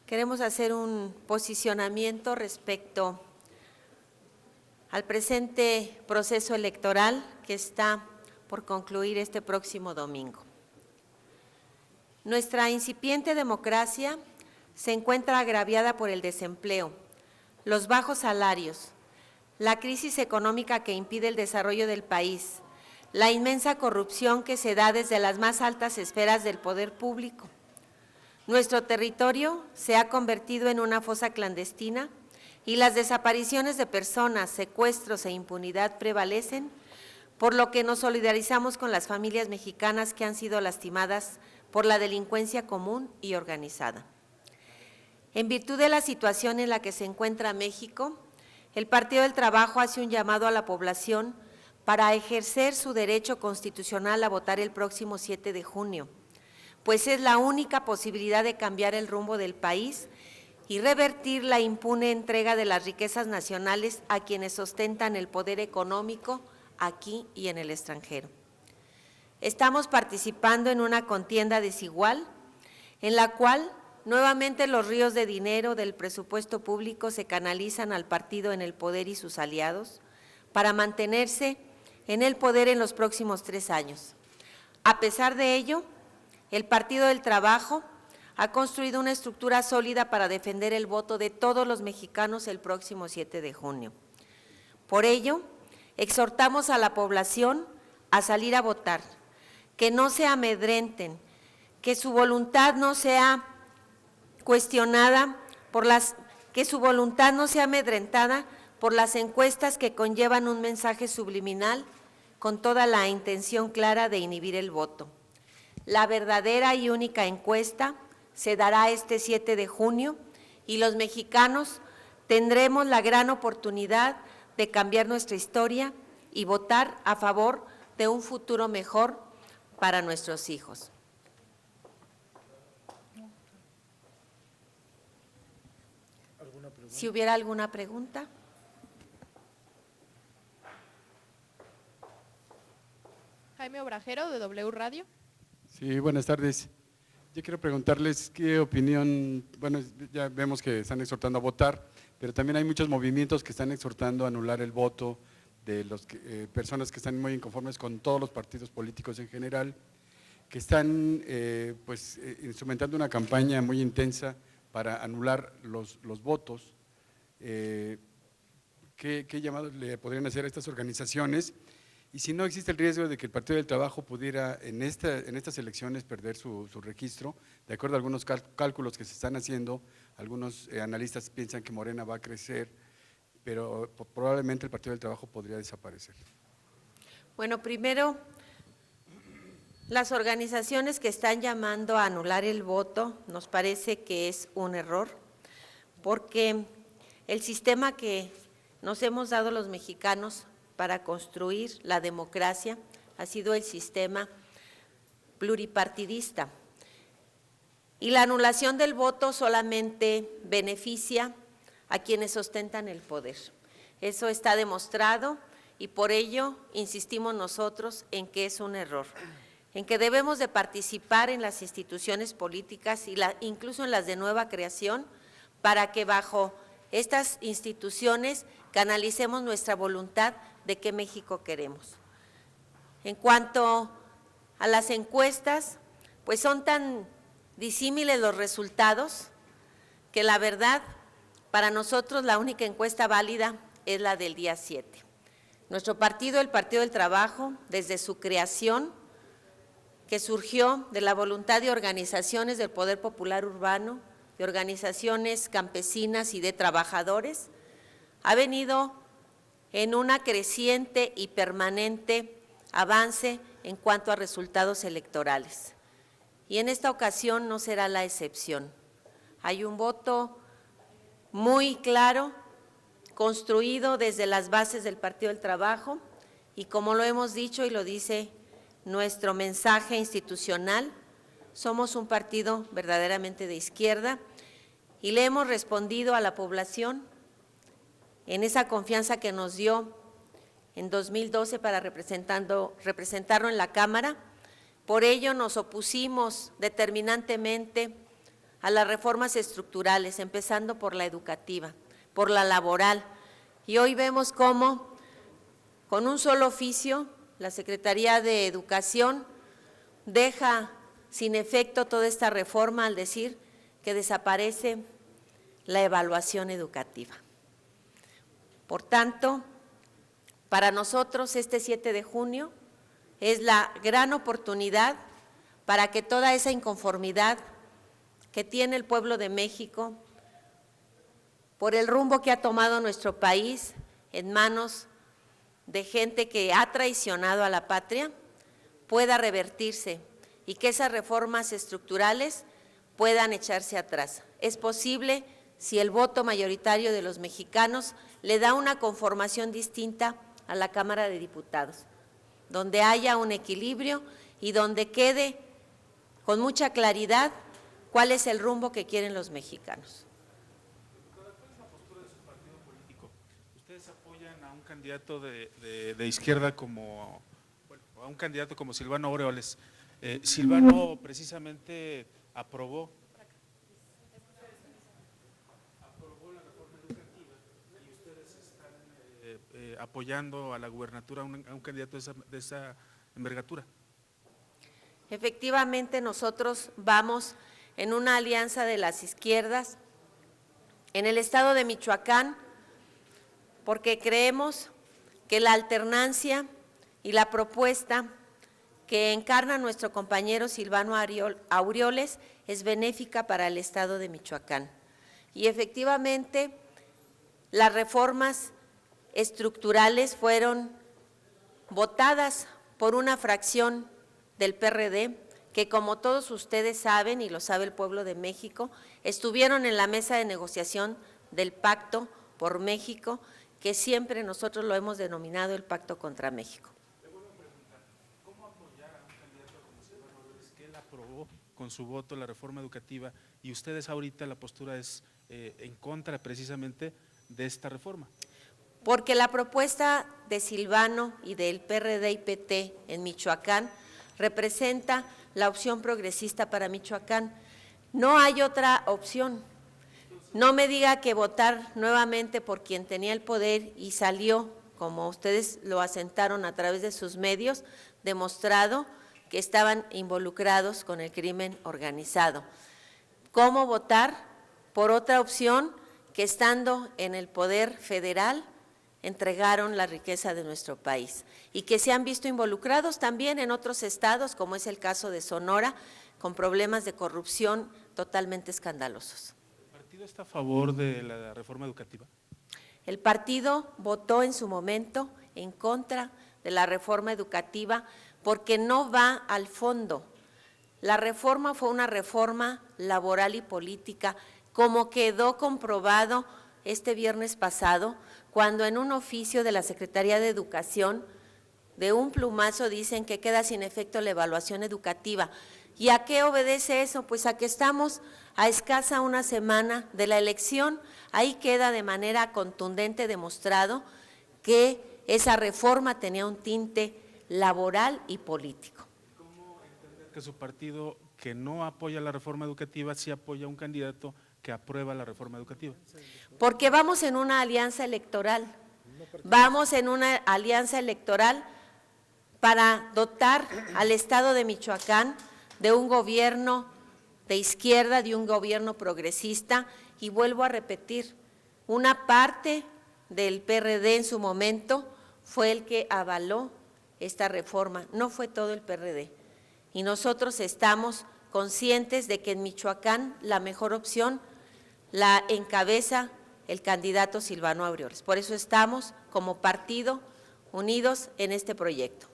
Queremos hacer un posicionamiento respecto al presente proceso electoral que está por concluir este próximo domingo. Nuestra incipiente democracia se encuentra agraviada por el desempleo, los bajos salarios, la crisis económica que impide el desarrollo del país, la inmensa corrupción que se da desde las más altas esferas del poder público. Nuestro territorio se ha convertido en una fosa clandestina y las desapariciones de personas, secuestros e impunidad prevalecen, por lo que nos solidarizamos con las familias mexicanas que han sido lastimadas por la delincuencia común y organizada. En virtud de la situación en la que se encuentra México, el Partido del Trabajo hace un llamado a la población para ejercer su derecho constitucional a votar el próximo 7 de junio, pues es la única posibilidad de cambiar el rumbo del país y revertir la impune entrega de las riquezas nacionales a quienes ostentan el poder económico aquí y en el extranjero. Estamos participando en una contienda desigual, en la cual nuevamente los ríos de dinero del presupuesto público se canalizan al partido en el poder y sus aliados para mantenerse en el poder en los próximos 3 años. A pesar de ello, el Partido del Trabajo ha construido una estructura sólida para defender el voto de todos los mexicanos el próximo 7 de junio. Por ello, exhortamos a la población a salir a votar, que no se amedrenten, que su voluntad no sea cuestionada que su voluntad no sea amedrentada por las encuestas que conllevan un mensaje subliminal con toda la intención clara de inhibir el voto. La verdadera y única encuesta se dará este 7 de junio y los mexicanos tendremos la gran oportunidad de cambiar nuestra historia y votar a favor de un futuro mejor para nuestros hijos. Si hubiera alguna pregunta. Jaime Obrajero, de W Radio. Sí, buenas tardes. Yo quiero preguntarles qué opinión, bueno, ya vemos que están exhortando a votar, pero también hay muchos movimientos que están exhortando a anular el voto de las personas que están muy inconformes con todos los partidos políticos en general, que están instrumentando una campaña muy intensa para anular los votos. ¿Qué llamados le podrían hacer a estas organizaciones? Y si no existe el riesgo de que el Partido del Trabajo pudiera en estas elecciones perder su registro, de acuerdo a algunos cálculos que se están haciendo, algunos analistas piensan que Morena va a crecer, pero probablemente el Partido del Trabajo podría desaparecer. Bueno, primero, las organizaciones que están llamando a anular el voto nos parece que es un error, porque el sistema que nos hemos dado los mexicanos para construir la democracia ha sido el sistema pluripartidista. Y la anulación del voto solamente beneficia a quienes ostentan el poder. Eso está demostrado y por ello insistimos nosotros en que es un error, en que debemos de participar en las instituciones políticas y incluso en las de nueva creación para que bajo estas instituciones canalicemos nuestra voluntad de qué México queremos. En cuanto a las encuestas, pues son tan disímiles los resultados que la verdad, para nosotros la única encuesta válida es la del día 7. Nuestro partido, el Partido del Trabajo, desde su creación, que surgió de la voluntad de organizaciones del Poder Popular Urbano, de organizaciones campesinas y de trabajadores, ha venido en una creciente y permanente avance en cuanto a resultados electorales. Y en esta ocasión no será la excepción. Hay un voto muy claro, construido desde las bases del Partido del Trabajo y como lo hemos dicho y lo dice nuestro mensaje institucional, somos un partido verdaderamente de izquierda y le hemos respondido a la población en esa confianza que nos dio en 2012 para representarlo en la Cámara. Por ello nos opusimos determinantemente a las reformas estructurales, empezando por la educativa, por la laboral. Y hoy vemos cómo, con un solo oficio, la Secretaría de Educación deja sin efecto toda esta reforma al decir que desaparece la evaluación educativa. Por tanto, para nosotros este 7 de junio es la gran oportunidad para que toda esa inconformidad que tiene el pueblo de México por el rumbo que ha tomado nuestro país en manos de gente que ha traicionado a la patria, pueda revertirse y que esas reformas estructurales puedan echarse atrás. Es posible si el voto mayoritario de los mexicanos le da una conformación distinta a la Cámara de Diputados, donde haya un equilibrio y donde quede con mucha claridad cuál es el rumbo que quieren los mexicanos. ¿Cuál es la postura de su partido político? ¿Ustedes apoyan a un candidato de izquierda como, bueno, a un candidato como Silvano Aureoles? Silvano precisamente aprobó la reforma educativa y ustedes están apoyando a la gubernatura a un candidato de esa envergadura. Efectivamente, nosotros vamos en una alianza de las izquierdas en el estado de Michoacán, porque creemos que la alternancia y la propuesta que encarna nuestro compañero Silvano Aureoles es benéfica para el estado de Michoacán. Y efectivamente, las reformas estructurales fueron votadas por una fracción del PRD, que como todos ustedes saben y lo sabe el pueblo de México, estuvieron en la mesa de negociación del Pacto por México, que siempre nosotros lo hemos denominado el Pacto contra México. Que él aprobó con su voto la reforma educativa y ustedes ahorita la postura es en contra precisamente de esta reforma. Porque la propuesta de Silvano y del PRD y PT en Michoacán representa la opción progresista para Michoacán. No hay otra opción. No me diga que votar nuevamente por quien tenía el poder y salió, como ustedes lo asentaron a través de sus medios, demostrado que estaban involucrados con el crimen organizado. ¿Cómo votar por otra opción que estando en el poder federal entregaron la riqueza de nuestro país y que se han visto involucrados también en otros estados, como es el caso de Sonora, con problemas de corrupción totalmente escandalosos? ¿El partido está a favor de la reforma educativa? El partido votó en su momento en contra de la reforma educativa porque no va al fondo. La reforma fue una reforma laboral y política, como quedó comprobado este viernes pasado, cuando en un oficio de la Secretaría de Educación, de un plumazo dicen que queda sin efecto la evaluación educativa. ¿Y a qué obedece eso? Pues a que estamos a escasa una semana de la elección. Ahí queda de manera contundente demostrado que esa reforma tenía un tinte laboral y político. ¿Cómo entender que su partido, que no apoya la reforma educativa, sí apoya a un candidato que aprueba la reforma educativa? Porque vamos en una alianza electoral, para dotar al estado de Michoacán de un gobierno de izquierda, de un gobierno progresista, y vuelvo a repetir, una parte del PRD en su momento fue el que avaló esta reforma, no fue todo el PRD. Y nosotros estamos conscientes de que en Michoacán la mejor opción la encabeza el candidato Silvano Aureoles. Por eso estamos como partido unidos en este proyecto.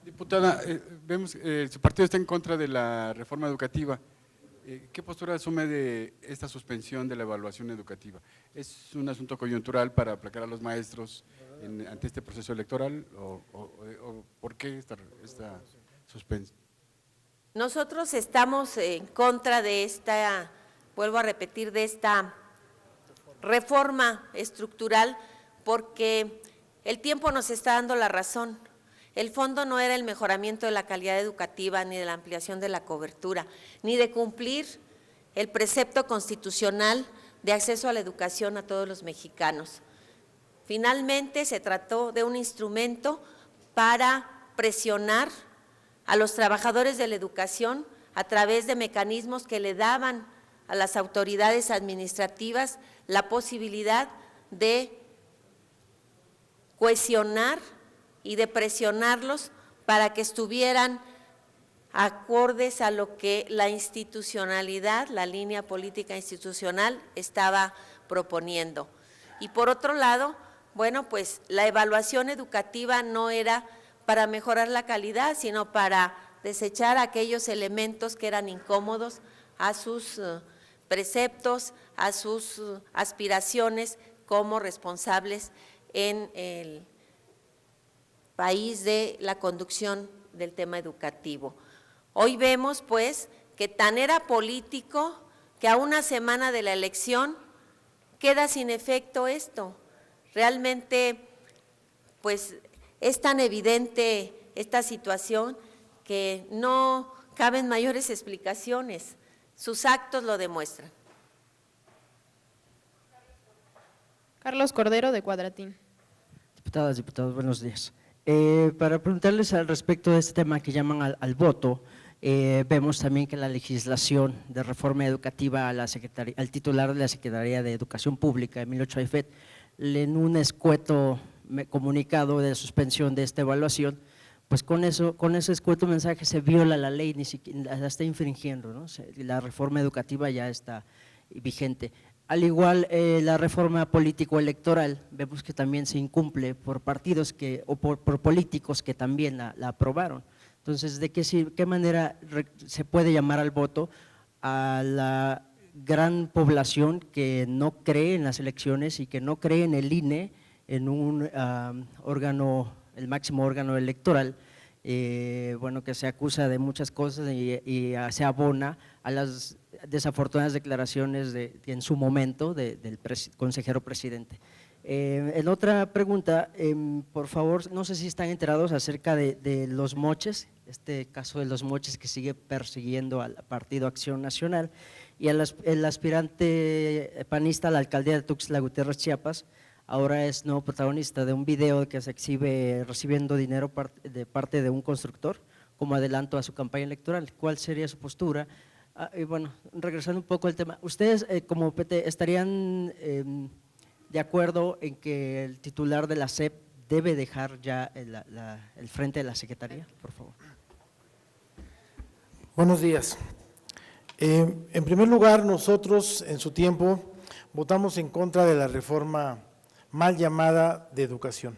Diputada, vemos que su partido está en contra de la reforma educativa. ¿Qué postura asume de esta suspensión de la evaluación educativa? ¿Es un asunto coyuntural para aplacar a los maestros ante este proceso electoral o por qué esta suspensión? Nosotros estamos en contra de esta, vuelvo a repetir, de esta reforma estructural porque el tiempo nos está dando la razón. El fondo no era el mejoramiento de la calidad educativa, ni de la ampliación de la cobertura, ni de cumplir el precepto constitucional de acceso a la educación a todos los mexicanos. Finalmente, se trató de un instrumento para presionar a los trabajadores de la educación a través de mecanismos que le daban a las autoridades administrativas la posibilidad de cohesionar y de presionarlos para que estuvieran acordes a lo que la institucionalidad, la línea política institucional estaba proponiendo. Y por otro lado, bueno, pues la evaluación educativa no era para mejorar la calidad, sino para desechar aquellos elementos que eran incómodos a sus preceptos, a sus aspiraciones como responsables en el país de la conducción del tema educativo. Hoy vemos, pues, que tan era político que a una semana de la elección queda sin efecto esto. Realmente, pues, es tan evidente esta situación que no caben mayores explicaciones. Sus actos lo demuestran. Carlos Cordero, de Cuadratín. Diputadas, diputados, buenos días. Para preguntarles al respecto de este tema que llaman al voto, vemos también que la legislación de reforma educativa al titular de la Secretaría de Educación Pública, Emilio Chaifet, en un escueto comunicado de suspensión de esta evaluación, pues con ese escueto mensaje se viola la ley, ni siquiera la está infringiendo, ¿no? La reforma educativa ya está vigente. Al igual, la reforma político-electoral, vemos que también se incumple por partidos o por políticos que también la aprobaron. Entonces, ¿de qué manera se puede llamar al voto a la gran población que no cree en las elecciones y que no cree en el INE, en un órgano, el máximo órgano electoral, bueno, que se acusa de muchas cosas y se abona a las desafortunadas declaraciones en su momento del consejero presidente? En otra pregunta, por favor, no sé si están enterados acerca de los moches, este caso de los moches que sigue persiguiendo al Partido Acción Nacional y el aspirante panista a la alcaldía de Tuxtla Gutiérrez, Chiapas. Ahora es nuevo protagonista de un video que se exhibe recibiendo dinero de parte de un constructor como adelanto a su campaña electoral. ¿Cuál sería su postura? Y bueno, regresando un poco al tema, ¿ustedes como PT estarían de acuerdo en que el titular de la SEP debe dejar ya el frente de la Secretaría, por favor? Buenos días. En primer lugar, nosotros en su tiempo votamos en contra de la reforma mal llamada de educación.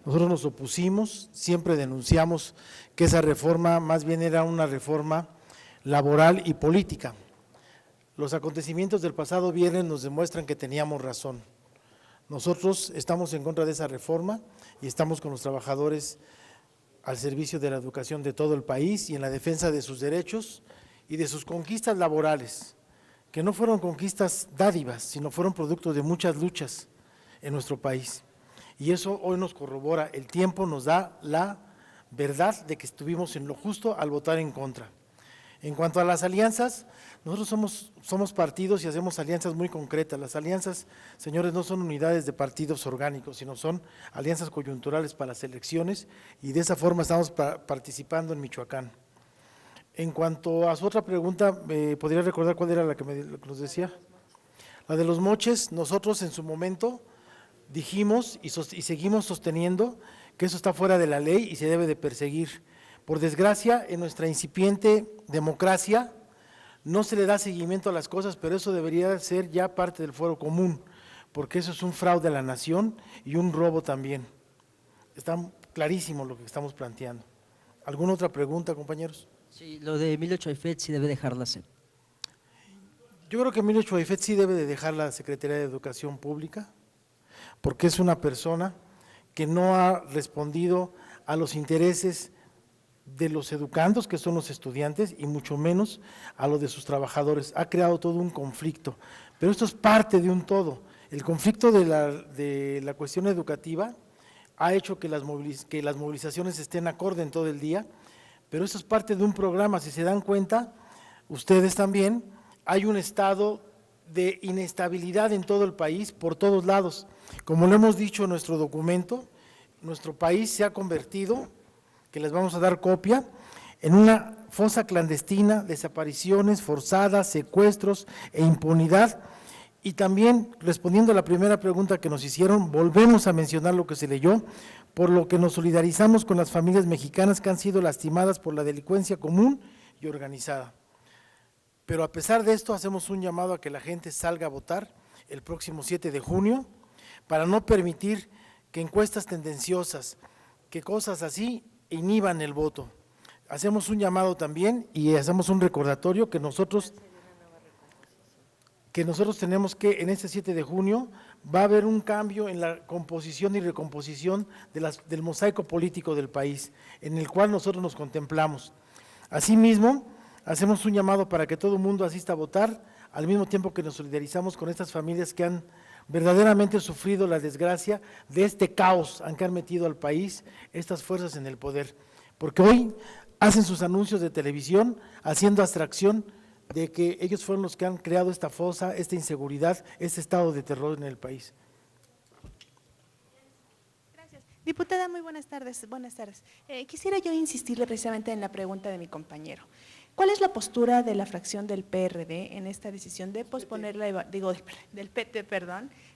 Nosotros nos opusimos, siempre denunciamos que esa reforma más bien era una reforma laboral y política. Los acontecimientos del pasado viernes nos demuestran que teníamos razón. Nosotros estamos en contra de esa reforma y estamos con los trabajadores al servicio de la educación de todo el país y en la defensa de sus derechos y de sus conquistas laborales, que no fueron conquistas dádivas, sino fueron producto de muchas luchas en nuestro país. Y eso hoy nos corrobora, el tiempo nos da la verdad de que estuvimos en lo justo al votar en contra. En cuanto a las alianzas, nosotros somos partidos y hacemos alianzas muy concretas. Las alianzas, señores, no son unidades de partidos orgánicos, sino son alianzas coyunturales para las elecciones y de esa forma estamos participando en Michoacán. En cuanto a su otra pregunta, ¿podría recordar cuál era la que nos decía? La de los moches. Nosotros en su momento dijimos y seguimos sosteniendo que eso está fuera de la ley y se debe de perseguir. Por desgracia, en nuestra incipiente democracia no se le da seguimiento a las cosas, pero eso debería ser ya parte del fuero común, porque eso es un fraude a la nación y un robo también. Está clarísimo lo que estamos planteando. ¿Alguna otra pregunta, compañeros? Sí, lo de Emilio Chaifet sí debe dejar la SEP. Yo creo que Emilio Chaifet sí debe de dejar la Secretaría de Educación Pública, porque es una persona que no ha respondido a los intereses de los educandos, que son los estudiantes, y mucho menos a los de sus trabajadores. Ha creado todo un conflicto, pero esto es parte de un todo. El conflicto de la cuestión educativa ha hecho que las movilizaciones estén acorde en todo el día, pero eso es parte de un programa. Si se dan cuenta, ustedes también, hay un estado de inestabilidad en todo el país, por todos lados. Como lo hemos dicho en nuestro documento, nuestro país se ha convertido, que les vamos a dar copia, en una fosa clandestina, desapariciones forzadas, secuestros e impunidad. Y también, respondiendo a la primera pregunta que nos hicieron, volvemos a mencionar lo que se leyó, por lo que nos solidarizamos con las familias mexicanas que han sido lastimadas por la delincuencia común y organizada. Pero a pesar de esto, hacemos un llamado a que la gente salga a votar el próximo 7 de junio, para no permitir que encuestas tendenciosas, que cosas así inhiban el voto. Hacemos un llamado también y hacemos un recordatorio que nosotros tenemos que, en este 7 de junio, va a haber un cambio en la composición y recomposición del mosaico político del país, en el cual nosotros nos contemplamos. Asimismo, hacemos un llamado para que todo el mundo asista a votar, al mismo tiempo que nos solidarizamos con estas familias que han verdaderamente sufrido la desgracia de este caos que han metido al país estas fuerzas en el poder, porque hoy hacen sus anuncios de televisión haciendo abstracción de que ellos fueron los que han creado esta fosa, esta inseguridad, este estado de terror en el país. Gracias. Diputada, muy buenas tardes. Quisiera yo insistirle precisamente en la pregunta de mi compañero. ¿Cuál es la postura de la fracción del PRD en esta decisión de posponer del PT,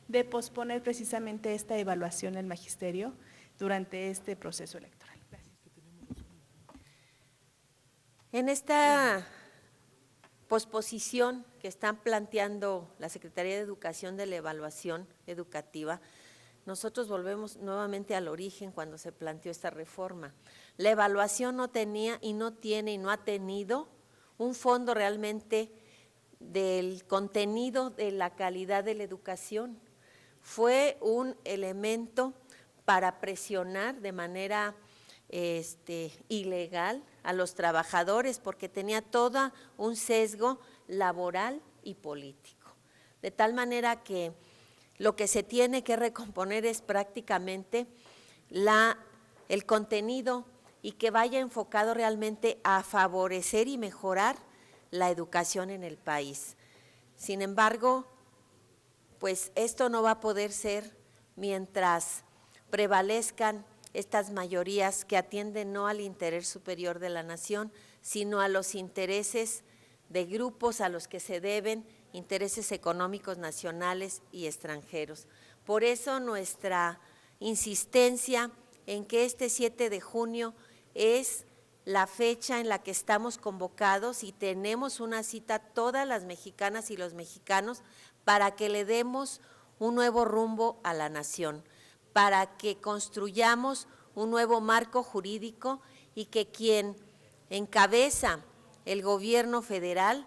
de posponer precisamente esta evaluación del magisterio durante este proceso electoral? Gracias. En esta posposición que están planteando la Secretaría de Educación de la evaluación educativa, nosotros volvemos nuevamente al origen cuando se planteó esta reforma. La evaluación no tenía y no tiene y no ha tenido un fondo realmente del contenido de la calidad de la educación. Fue un elemento para presionar de manera ilegal a los trabajadores porque tenía todo un sesgo laboral y político. De tal manera que lo que se tiene que recomponer es prácticamente el contenido y que vaya enfocado realmente a favorecer y mejorar la educación en el país. Sin embargo, pues esto no va a poder ser mientras prevalezcan estas mayorías que atienden no al interés superior de la nación, sino a los intereses de grupos a los que se deben intereses económicos nacionales y extranjeros. Por eso nuestra insistencia en que este 7 de junio es la fecha en la que estamos convocados y tenemos una cita todas las mexicanas y los mexicanos para que le demos un nuevo rumbo a la nación, para que construyamos un nuevo marco jurídico y que quien encabeza el gobierno federal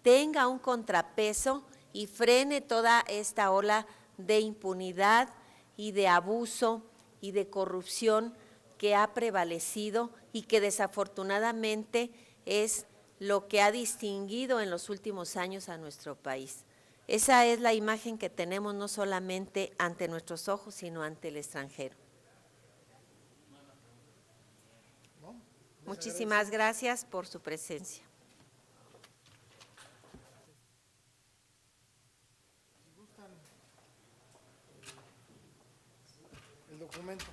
tenga un contrapeso y frene toda esta ola de impunidad y de abuso y de corrupción que ha prevalecido y que desafortunadamente es lo que ha distinguido en los últimos años a nuestro país. Esa es la imagen que tenemos no solamente ante nuestros ojos, sino ante el extranjero. Muchísimas gracias por su presencia. El documento.